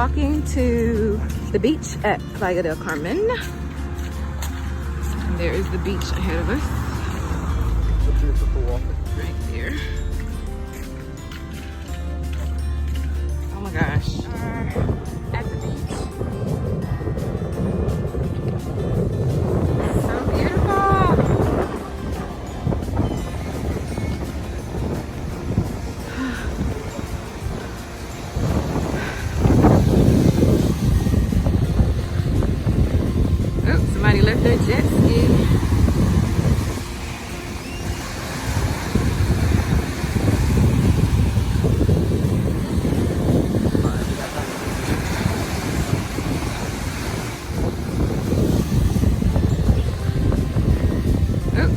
walking to the beach at Playa del Carmen. And there is the beach ahead of us. A beautiful walk. Right there. Oh my gosh. At the beach. So beautiful. Oh, somebody left their jet ski.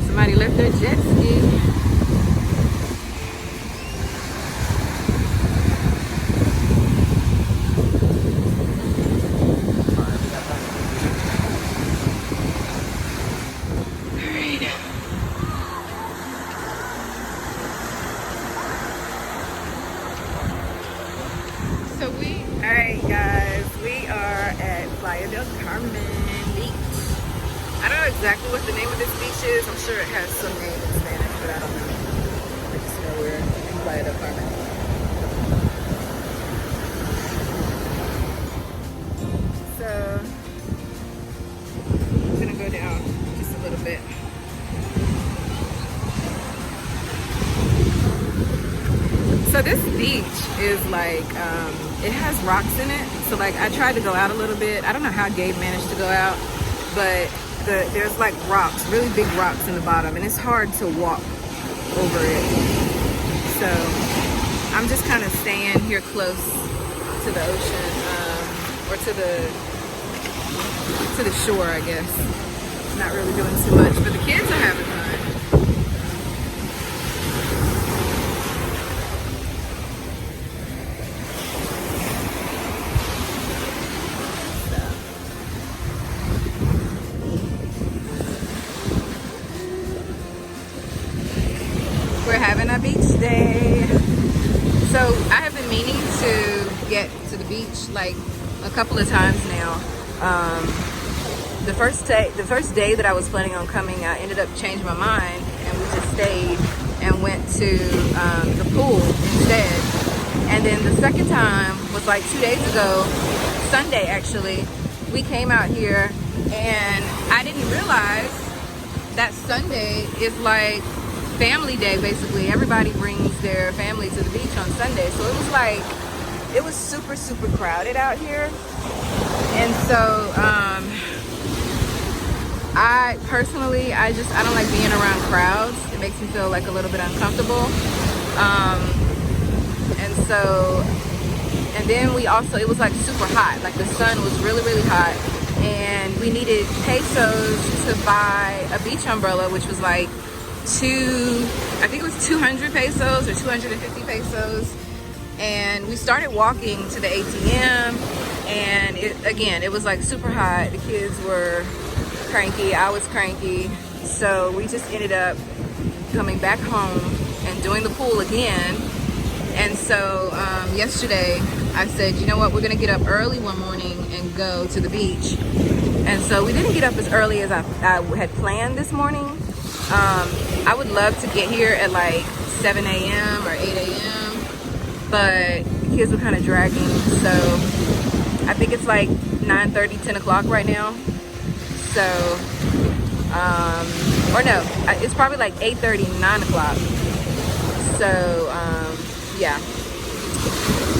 Somebody left their jet ski. Alright guys, we are at Playa del Carmen Beach. I don't know exactly what the name of this beach is. I'm sure it has some name in Spanish, but I don't know. I just know we're in Playa del Carmen. So, I'm gonna go down just a little bit. So this beach is like, it has rocks in it. So like I tried to go out a little bit. I don't know how Gabe managed to go out, but there's like rocks, really big rocks in the bottom, and it's hard to walk over it. So I'm just kind of staying here close to the ocean, or to the shore, I guess. Not really doing too much, but the kids are having fun. We're having a beach day. So I have been meaning to get to the beach like a couple of times now. The first day that I was planning on coming, I ended up changing my mind, and we just stayed and went to the pool instead. And then the second time was like 2 days ago, Sunday actually. We came out here, and I didn't realize that Sunday is like family day. Basically everybody brings their family to the beach on Sunday, so it was super crowded out here. And so I personally I don't like being around crowds. It makes me feel like a little bit uncomfortable. And then it was like super hot, like the sun was really hot, and we needed pesos to buy a beach umbrella, which was like I think it was 200 pesos or 250 pesos. And we started walking to the ATM, and it was like super hot. The kids were cranky, I was cranky, so we just ended up coming back home and doing the pool again. And so yesterday I said, you know what, we're gonna get up early one morning and go to the beach. And so we didn't get up as early as I had planned this morning. I would love to get here at like 7 a.m. or 8 a.m. but the kids were kind of dragging, so I think it's like 9:30, 10 o'clock right now. So, or no, it's probably like 8:30, 9 o'clock. So, yeah.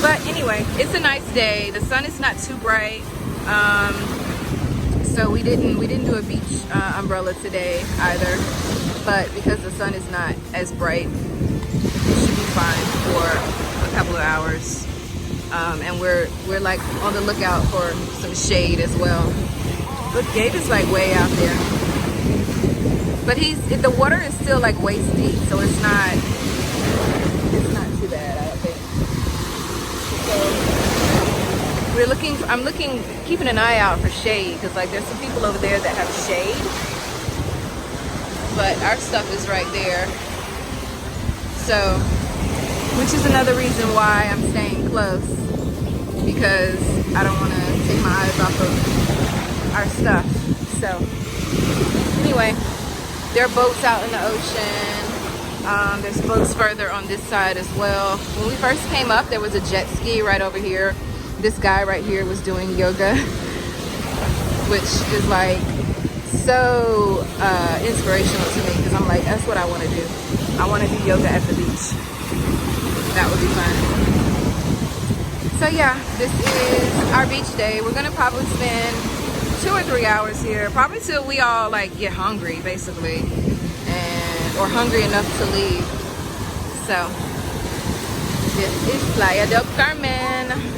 But anyway, it's a nice day. The sun is not too bright. So we didn't do a beach umbrella today either. But because the sun is not as bright, it should be fine for a couple of hours. And we're like on the lookout for some shade as well. Look, Gabe is like way out there. But the water is still like waist deep, so it's not too bad, I don't think. So I'm keeping an eye out for shade, because like there's some people over there that have shade, but our stuff is right there. So, which is another reason why I'm staying close, because because I don't want to take my eyes off of our stuff. So anyway, there are boats out in the ocean. There's boats further on this side as well. When we first came up, there was a jet ski right over here. This guy right here was doing yoga, which is like so inspirational to me, because I'm like, that's what I want to do. I want to do yoga at the beach. That would be fun. So yeah, this is our beach day. We're gonna probably spend 2 or 3 hours here, probably till we all like get hungry, basically, or hungry enough to leave. So this is Playa del Carmen.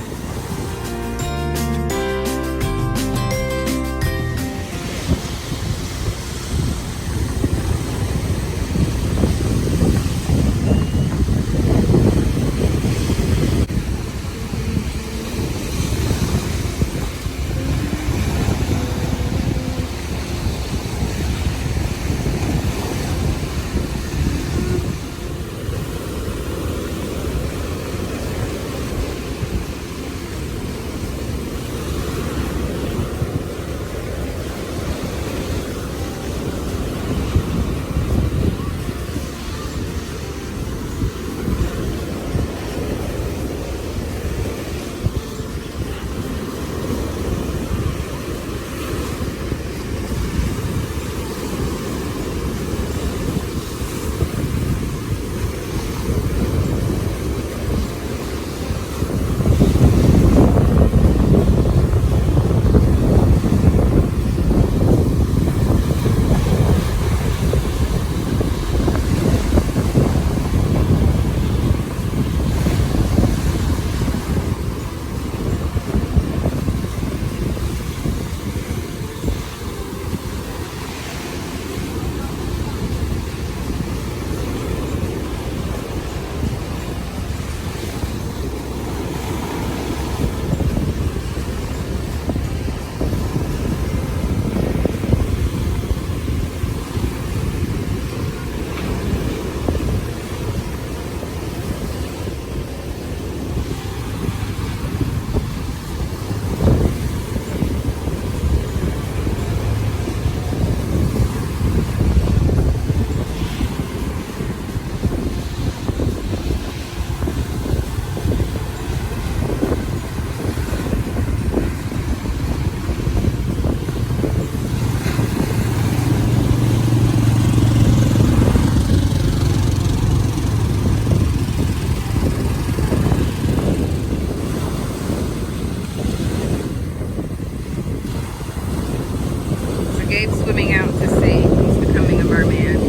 Gabe's swimming out to sea. He's becoming a merman.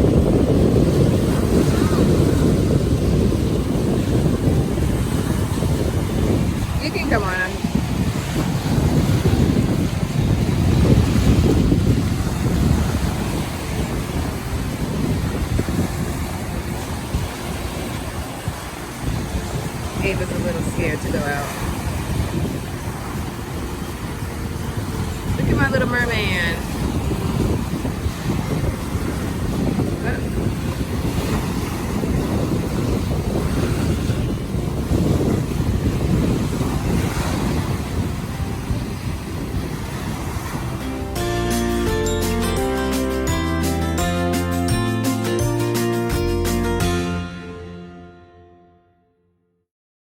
You can come on. Gabe is a little scared to go out. Look at my little merman.